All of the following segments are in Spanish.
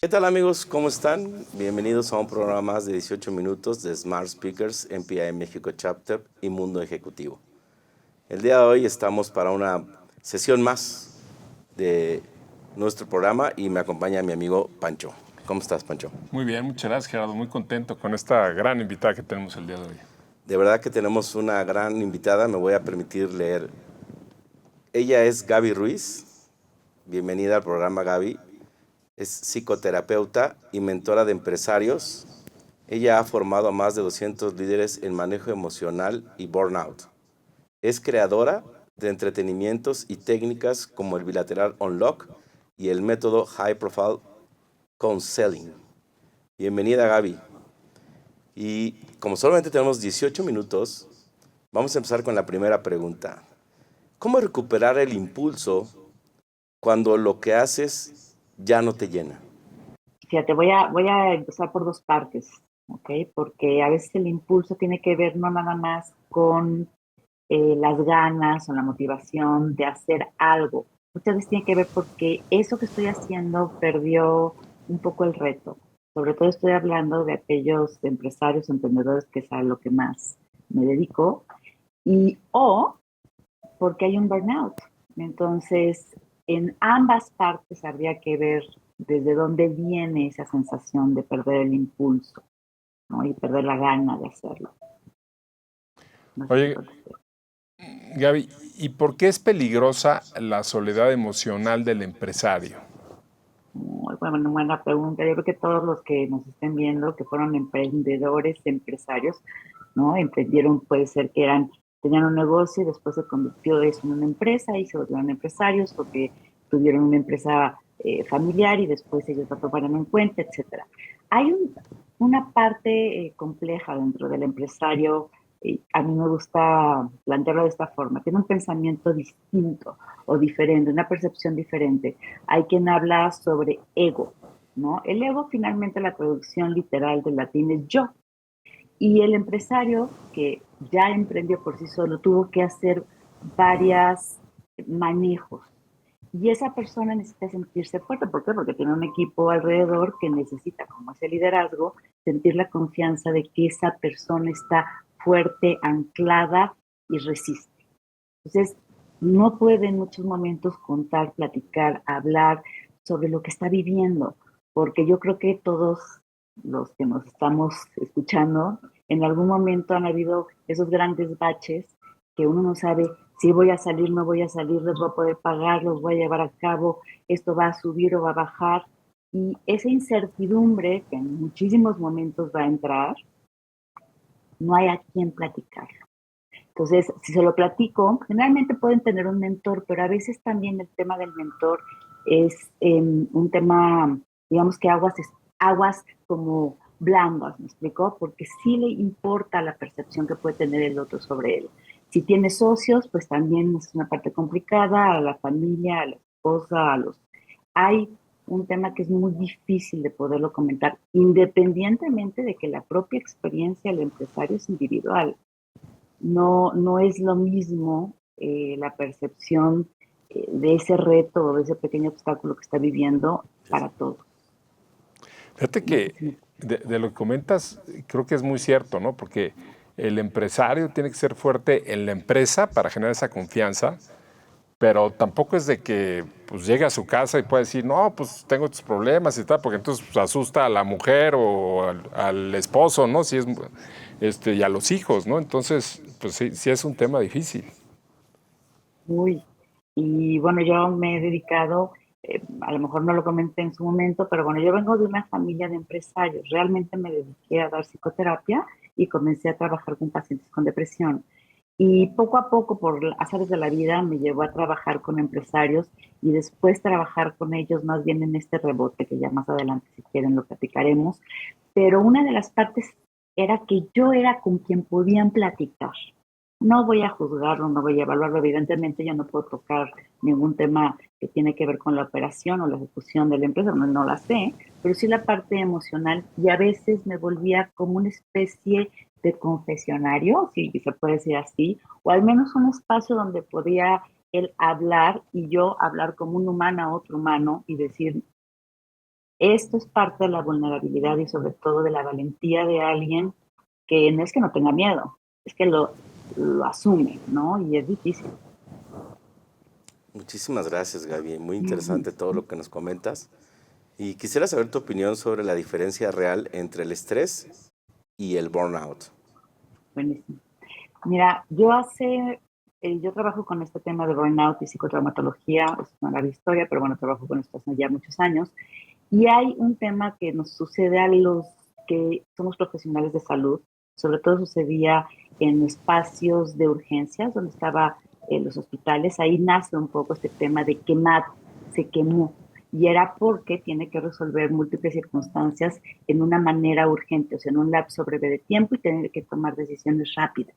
¿Qué tal amigos? ¿Cómo están? Bienvenidos a un programa más de 18 minutos de Smart Speakers, MPI México Chapter y Mundo Ejecutivo. El día de hoy estamos para una sesión más de nuestro programa y me acompaña mi amigo Pancho. ¿Cómo estás, Pancho? Muy bien, muchas gracias, Gerardo. Muy contento con esta gran invitada que tenemos el día de hoy. De verdad que tenemos una gran invitada, me voy a permitir leer. Ella es Gaby Ruiz. Bienvenida al programa, Gaby. Es psicoterapeuta y mentora de empresarios. Ella ha formado a más de 200 líderes en manejo emocional y burnout. Es creadora de entretenimientos y técnicas como el bilateral Unlock y el método High Profile Counseling. Bienvenida, Gaby. Y como solamente tenemos 18 minutos, vamos a empezar con la primera pregunta. ¿Cómo recuperar el impulso cuando lo que haces ya no te llena? Fíjate, voy a empezar por dos partes, ¿ok? Porque a veces el impulso tiene que ver no nada más con las ganas o la motivación de hacer algo. Muchas veces tiene que ver porque eso que estoy haciendo perdió un poco el reto. Sobre todo estoy hablando de aquellos empresarios, emprendedores, que es a lo que más me dedico, o porque hay un burnout. Entonces, en ambas partes habría que ver desde dónde viene esa sensación de perder el impulso, ¿no? Y perder la gana de hacerlo. No sé si Oye, Gaby, ¿y por qué es peligrosa la soledad emocional del empresario? muy buena pregunta. Yo creo que todos los que nos estén viendo, que fueron emprendedores, empresarios, ¿no? Emprendieron, puede ser que tenían un negocio y después se convirtió eso en una empresa y se volvieron empresarios porque tuvieron una empresa familiar y después ellos la tomaron en cuenta, etcétera. Hay una parte compleja dentro del empresario. A mí me gusta plantearlo de esta forma. Tiene un pensamiento distinto o diferente, una percepción diferente. Hay quien habla sobre ego, ¿no? El ego, finalmente, la traducción literal del latín es yo. Y el empresario que ya emprendió por sí solo tuvo que hacer varios manejos. Y esa persona necesita sentirse fuerte. ¿Por qué? Porque tiene un equipo alrededor que necesita, como ese liderazgo, sentir la confianza de que esa persona está fuerte, anclada y resiste. Entonces, no puede en muchos momentos contar, platicar, hablar sobre lo que está viviendo, porque yo creo que todos los que nos estamos escuchando, en algún momento han habido esos grandes baches que uno no sabe si voy a salir, no voy a salir, les voy a poder pagar, los voy a llevar a cabo, esto va a subir o va a bajar. Y esa incertidumbre que en muchísimos momentos va a entrar, no hay a quien platicar. Entonces, si se lo platico, generalmente pueden tener un mentor, pero a veces también el tema del mentor es un tema, digamos que aguas como blandas, ¿me explico? Porque sí le importa la percepción que puede tener el otro sobre él. Si tiene socios, pues también es una parte complicada, a la familia, a la esposa, Hay un tema que es muy difícil de poderlo comentar, independientemente de que la propia experiencia del empresario es individual. No es lo mismo la percepción de ese reto o de ese pequeño obstáculo que está viviendo para todos. Fíjate No sé que si de lo que comentas, creo que es muy cierto, ¿no? Porque el empresario tiene que ser fuerte en la empresa para generar esa confianza, pero tampoco es de que pues, llegue a su casa y pueda decir, no, pues tengo estos problemas y tal, porque entonces pues, asusta a la mujer o al esposo, ¿no? Si es, y a los hijos, ¿no? Entonces, pues sí, sí es un tema difícil. Uy, y bueno, yo me he dedicado, a lo mejor no lo comenté en su momento, pero bueno, yo vengo de una familia de empresarios. Realmente me dediqué a dar psicoterapia y comencé a trabajar con pacientes con depresión. Y poco a poco, por azares de la vida, me llevó a trabajar con empresarios y después trabajar con ellos más bien en este rebote, que ya más adelante, si quieren, lo platicaremos. Pero una de las partes era que yo era con quien podían platicar. No voy a juzgarlo, no voy a evaluarlo. Evidentemente, yo no puedo tocar ningún tema que tiene que ver con la operación o la ejecución de la empresa, no la sé, pero sí la parte emocional. Y a veces me volvía como una especie de confesionario, si se puede decir así, o al menos un espacio donde podía él hablar y yo hablar como un humano a otro humano y decir, Esto es parte de la vulnerabilidad y sobre todo de la valentía de alguien que no es que no tenga miedo, es que lo asume, ¿no? Y es difícil. Muchísimas gracias, Gaby. Muy interesante todo lo que nos comentas. Y quisiera saber tu opinión sobre la diferencia real entre el estrés y el burnout. Buenísimo. Mira, yo trabajo con este tema de burnout y psicotraumatología, es una larga historia, pero bueno, trabajo con esto hace ya muchos años. Y hay un tema que nos sucede a los que somos profesionales de salud, sobre todo sucedía en espacios de urgencias, donde estaban los hospitales, ahí nace un poco este tema de quemado, se quemó. Y era porque tiene que resolver múltiples circunstancias en una manera urgente, o sea, en un lapso breve de tiempo y tener que tomar decisiones rápidas.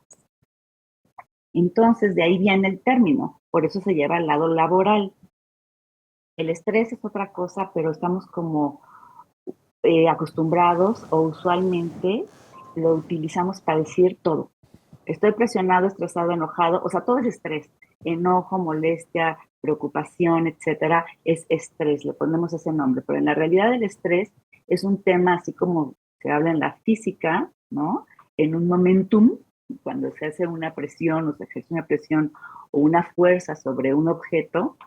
Entonces, de ahí viene el término, por eso se lleva al lado laboral. El estrés es otra cosa, pero estamos como acostumbrados o usualmente lo utilizamos para decir todo. Estoy presionado, estresado, enojado, o sea, todo es estrés. Enojo, molestia, preocupación, etcétera, es estrés, le ponemos ese nombre, pero en la realidad el estrés es un tema así como se habla en la física, ¿no? En un momentum, cuando se hace una presión o se ejerce una presión o una fuerza sobre un objeto,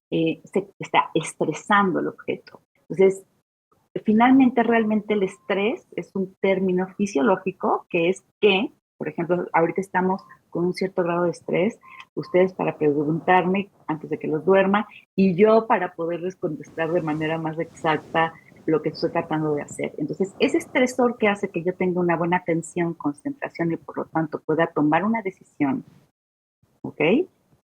se está estresando el objeto. Entonces, finalmente, realmente el estrés es un término fisiológico que es que, por ejemplo, ahorita estamos con un cierto grado de estrés, ustedes para preguntarme antes de que los duerma y yo para poderles contestar de manera más exacta lo que estoy tratando de hacer. Entonces, ese estresor que hace que yo tenga una buena atención, concentración y por lo tanto pueda tomar una decisión, ¿ok?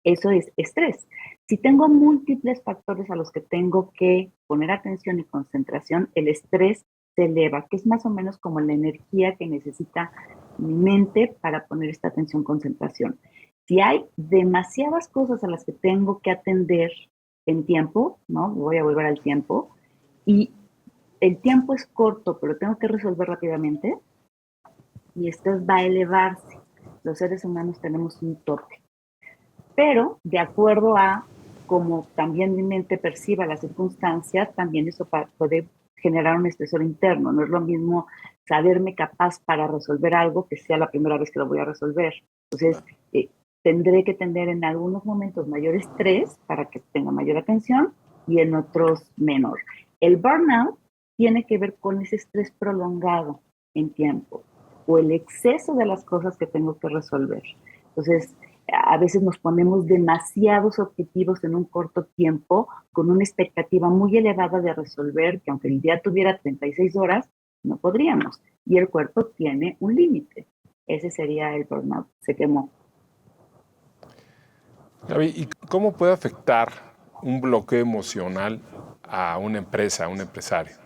Eso es estrés. Si tengo múltiples factores a los que tengo que poner atención y concentración, el estrés se eleva, que es más o menos como la energía que necesita mi mente para poner esta atención, concentración. Si hay demasiadas cosas a las que tengo que atender en tiempo, ¿no? Voy a volver al tiempo, y el tiempo es corto, pero tengo que resolver rápidamente, y esto va a elevarse. Los seres humanos tenemos un tope, pero de acuerdo a como también mi mente perciba las circunstancias, también eso puede generar un estresor interno. No es lo mismo saberme capaz para resolver algo que sea la primera vez que lo voy a resolver. Entonces, tendré que tener en algunos momentos mayor estrés para que tenga mayor atención y en otros menor. El burnout tiene que ver con ese estrés prolongado en tiempo o el exceso de las cosas que tengo que resolver. Entonces, a veces nos ponemos demasiados objetivos en un corto tiempo con una expectativa muy elevada de resolver, que aunque el día tuviera 36 horas, no podríamos. Y el cuerpo tiene un límite. Ese sería el burnout. Se quemó. Gaby, ¿y cómo puede afectar un bloqueo emocional a una empresa, a un empresario?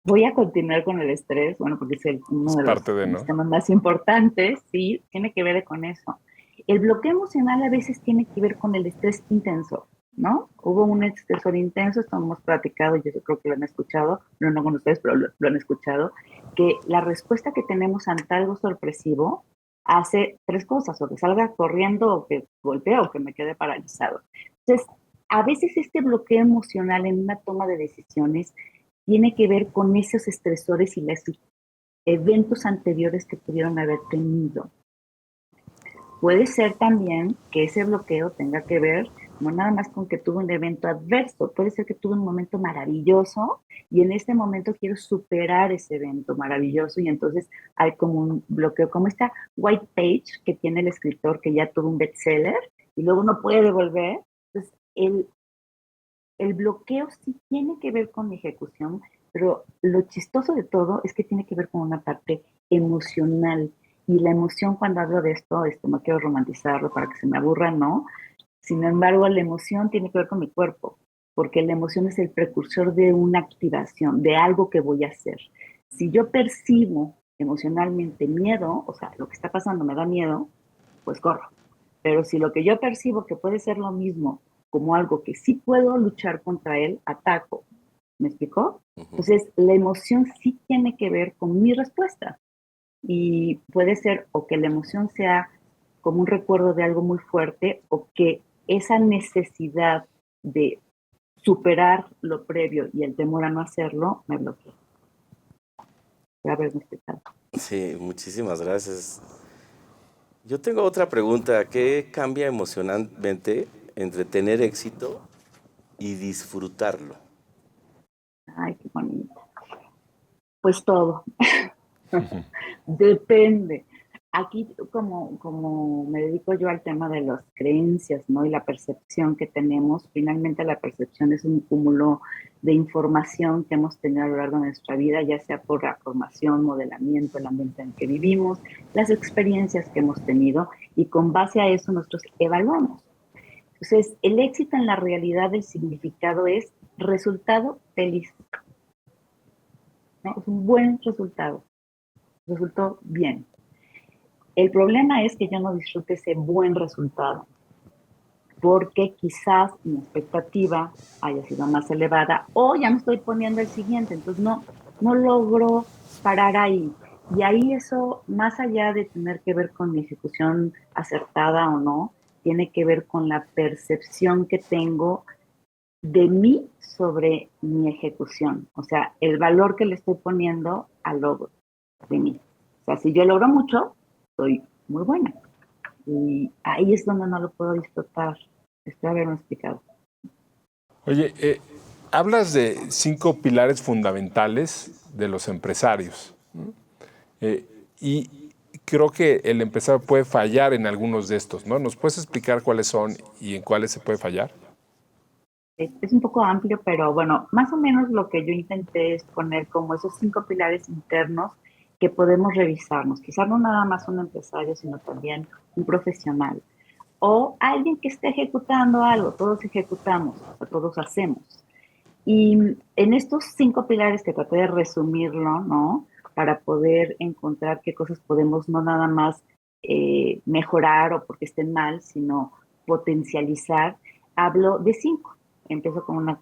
Voy a continuar con el estrés, bueno, porque es uno Es de parte de, los ¿no? temas más importantes, sí, tiene que ver con eso. El bloqueo emocional a veces tiene que ver con el estrés intenso, ¿no? Hubo un estresor intenso, esto hemos platicado, yo creo que lo han escuchado, no con ustedes, pero lo han escuchado, que la respuesta que tenemos ante algo sorpresivo hace tres cosas, o que salga corriendo, o que golpee, o que me quede paralizado. Entonces, a veces este bloqueo emocional en una toma de decisiones tiene que ver con esos estresores y los eventos anteriores que pudieron haber tenido. Puede ser también que ese bloqueo tenga que ver no nada más con que tuve un evento adverso, puede ser que tuve un momento maravilloso y en este momento quiero superar ese evento maravilloso y entonces hay como un bloqueo, como esta white page que tiene el escritor que ya tuvo un bestseller y luego no puede volver. Entonces, el bloqueo sí tiene que ver con mi ejecución, pero lo chistoso de todo es que tiene que ver con una parte emocional. Y la emoción, cuando hablo de esto no quiero romantizarlo para que se me aburra, no. Sin embargo, la emoción tiene que ver con mi cuerpo, porque la emoción es el precursor de una activación, de algo que voy a hacer. Si yo percibo emocionalmente miedo, o sea, lo que está pasando me da miedo, pues corro. Pero si lo que yo percibo que puede ser lo mismo como algo que sí puedo luchar contra él, ataco. ¿Me explicó? Entonces, la emoción sí tiene que ver con mi respuesta. Y puede ser o que la emoción sea como un recuerdo de algo muy fuerte o que esa necesidad de superar lo previo y el temor a no hacerlo me bloquea. Voy a haberme explicado. Sí, muchísimas gracias. Yo tengo otra pregunta. ¿Qué cambia emocionalmente entre tener éxito y disfrutarlo? Ay, qué bonito. Pues todo. Depende. Aquí, como me dedico yo al tema de las creencias, ¿no? Y la percepción que tenemos, finalmente la percepción es un cúmulo de información que hemos tenido a lo largo de nuestra vida, ya sea por la formación, modelamiento, el ambiente en el que vivimos, las experiencias que hemos tenido, y con base a eso nosotros evaluamos. Entonces, el éxito en la realidad del significado es resultado feliz, ¿no? Es un buen resultado, resultó bien. El problema es que yo no disfrute ese buen resultado, porque quizás mi expectativa haya sido más elevada o ya me estoy poniendo el siguiente, entonces no logro parar ahí. Y ahí eso, más allá de tener que ver con mi ejecución acertada o no, tiene que ver con la percepción que tengo de mí sobre mi ejecución, o sea, el valor que le estoy poniendo al logro de mí. O sea, si yo logro mucho, soy muy buena. Y ahí es donde no lo puedo disfrutar. Espero haberme explicado. Oye, hablas de 5 pilares fundamentales de los empresarios. Y creo que el empresario puede fallar en algunos de estos, ¿no? ¿Nos puedes explicar cuáles son y en cuáles se puede fallar? Es un poco amplio, pero bueno, más o menos lo que yo intenté es poner como esos 5 pilares internos que podemos revisarnos. Quizás no nada más un empresario, sino también un profesional. O alguien que esté ejecutando algo. Todos ejecutamos, o todos hacemos. Y en estos 5 pilares que traté de resumirlo, ¿no? Para poder encontrar qué cosas podemos no nada más mejorar o porque estén mal, sino potencializar, hablo de 5. Empiezo con una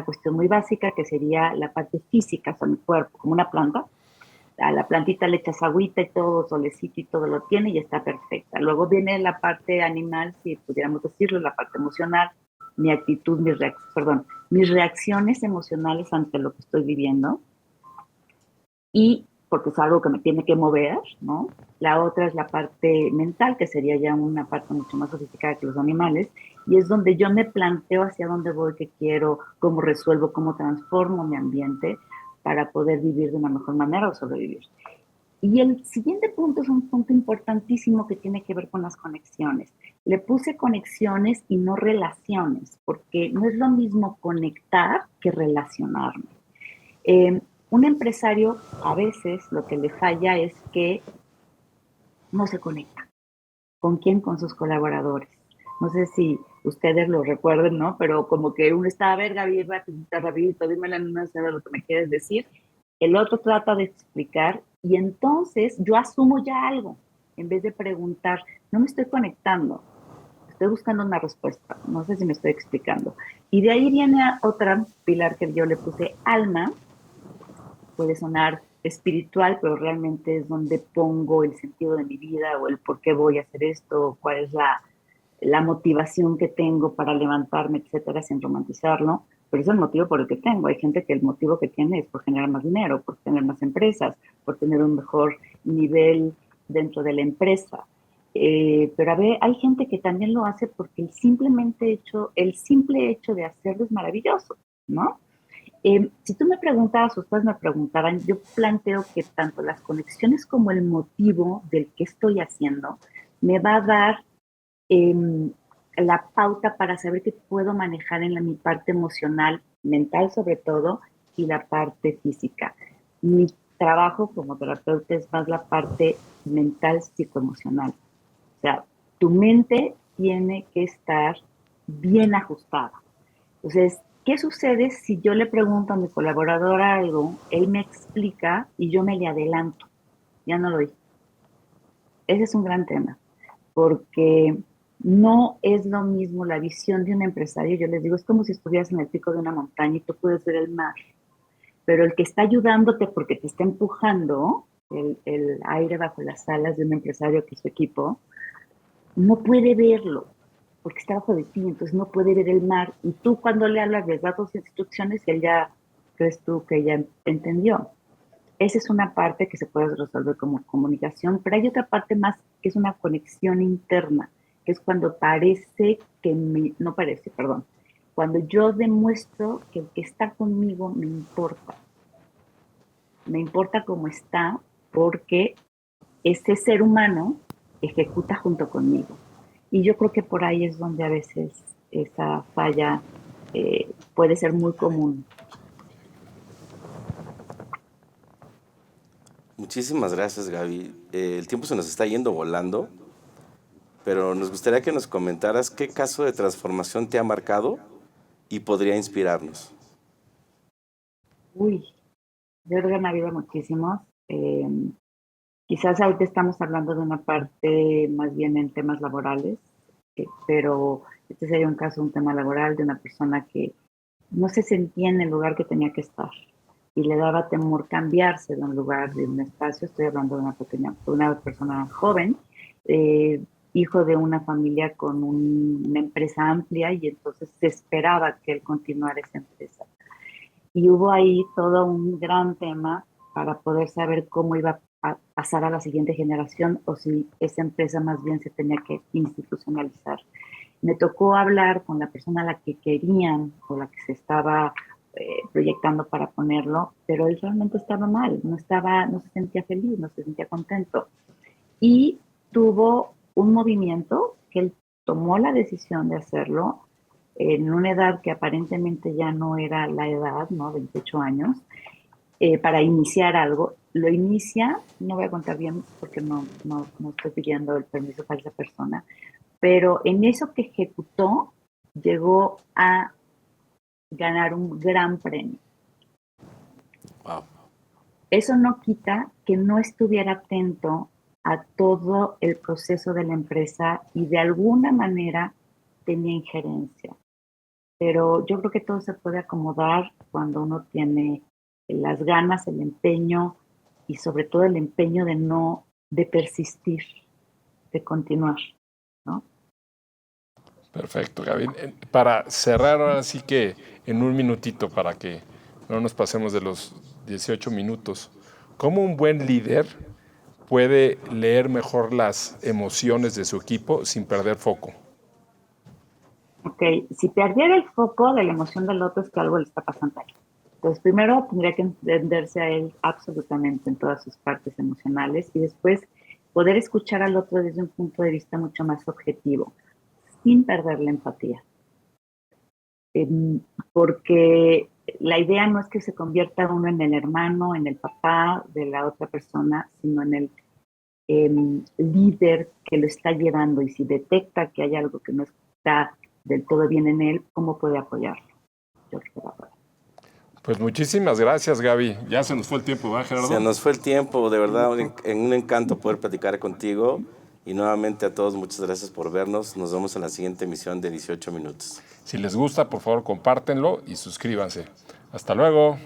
cuestión muy básica que sería la parte física, o sea, mi cuerpo, como una planta. A la plantita le echas agüita y todo, solecito y todo lo tiene y está perfecta. Luego viene la parte animal, si pudiéramos decirlo, la parte emocional, mi actitud, mis reacciones emocionales ante lo que estoy viviendo, y porque es algo que me tiene que mover, ¿no? La otra es la parte mental, que sería ya una parte mucho más sofisticada que los animales, y es donde yo me planteo hacia dónde voy, qué quiero, cómo resuelvo, cómo transformo mi ambiente para poder vivir de una mejor manera o sobrevivir. Y el siguiente punto es un punto importantísimo que tiene que ver con las conexiones. Le puse conexiones y no relaciones, porque no es lo mismo conectar que relacionarme. Un empresario a veces lo que le falla es que no se conecta. ¿Con quién? Con sus colaboradores. No sé si ustedes lo recuerden, ¿no? Pero como que uno está, a ver, Gaby, rapidito, dímela en una escena lo que me quieres decir. El otro trata de explicar y entonces yo asumo ya algo. En vez de preguntar, no me estoy conectando, estoy buscando una respuesta. No sé si me estoy explicando. Y de ahí viene otra pilar que yo le puse, alma. Puede sonar espiritual, pero realmente es donde pongo el sentido de mi vida o el por qué voy a hacer esto, cuál es la motivación que tengo para levantarme, etcétera, sin romantizarlo. Pero es el motivo por el que tengo. Hay gente que el motivo que tiene es por generar más dinero, por tener más empresas, por tener un mejor nivel dentro de la empresa. Pero a ver, hay gente que también lo hace porque el simple hecho de hacerlo es maravilloso, ¿no? Si tú me preguntabas o ustedes me preguntaran, yo planteo que tanto las conexiones como el motivo del que estoy haciendo me va a dar eh, la pauta para saber qué puedo manejar en mi parte emocional, mental sobre todo, y la parte física. Mi trabajo como terapeuta es más la parte mental, psicoemocional. O sea, tu mente tiene que estar bien ajustada. Entonces, ¿qué sucede si yo le pregunto a mi colaborador algo, él me explica y yo me le adelanto? Ya no lo oí. Ese es un gran tema, porque no es lo mismo la visión de un empresario. Yo les digo, es como si estuvieras en el pico de una montaña y tú puedes ver el mar, pero el que está ayudándote porque te está empujando el aire bajo las alas de un empresario que es su equipo, no puede verlo. porque está abajo de ti, entonces no puede ver el mar. Y tú cuando le hablas, les das dos instrucciones y él ya, crees tú que ya entendió. Esa es una parte que se puede resolver como comunicación, pero hay otra parte más que es una conexión interna, que es cuando no parece, perdón, cuando yo demuestro que el que está conmigo me importa cómo está, porque ese ser humano ejecuta junto conmigo. Y yo creo que por ahí es donde a veces esa falla puede ser muy común. Muchísimas gracias, Gaby. El tiempo se nos está yendo volando, pero nos gustaría que nos comentaras qué caso de transformación te ha marcado y podría inspirarnos. Uy, yo creo que han habido muchísimos. Eh, Quizás ahorita estamos hablando de una parte más bien en temas laborales, pero este sería un tema laboral de una persona que no se sentía en el lugar que tenía que estar y le daba temor cambiarse de un lugar, de un espacio. Estoy hablando de una persona joven, eh, hijo de una familia con una empresa amplia, y entonces se esperaba que él continuara esa empresa. Y hubo ahí todo un gran tema para poder saber cómo iba a pasar a la siguiente generación o si esa empresa más bien se tenía que institucionalizar. Me tocó hablar con la persona a la que querían o la que se estaba proyectando para ponerlo, pero él realmente estaba mal, no se sentía feliz, no se sentía contento. Y tuvo un movimiento que él tomó la decisión de hacerlo en una edad que aparentemente ya no era la edad, ¿no? 28 años, para iniciar algo. Lo inicia, no voy a contar bien porque no estoy pidiendo el permiso para esa persona, pero en eso que ejecutó llegó a ganar un gran premio. Wow. Eso no quita que no estuviera atento a todo el proceso de la empresa y de alguna manera tenía injerencia. Pero yo creo que todo se puede acomodar cuando uno tiene las ganas, el empeño y sobre todo el empeño de persistir, de continuar, ¿no? Perfecto, Gaby. Para cerrar ahora sí que en un minutito, para que no nos pasemos de los 18 minutos, ¿cómo un buen líder puede leer mejor las emociones de su equipo sin perder foco? Ok, si perdiera el foco de la emoción del otro es que algo le está pasando ahí. Entonces, primero tendría que entenderse a él absolutamente en todas sus partes emocionales y después poder escuchar al otro desde un punto de vista mucho más objetivo, sin perder la empatía. Porque la idea no es que se convierta uno en el hermano, en el papá de la otra persona, sino en el líder que lo está llevando, y si detecta que hay algo que no está del todo bien en él, ¿cómo puede apoyarlo? Yo creo que va a poder. Pues muchísimas gracias, Gaby. Ya se nos fue el tiempo, ¿verdad, Gerardo? Se nos fue el tiempo, de verdad, un encanto poder platicar contigo. Y nuevamente a todos, muchas gracias por vernos. Nos vemos en la siguiente emisión de 18 minutos. Si les gusta, por favor, compártenlo y suscríbanse. Hasta luego.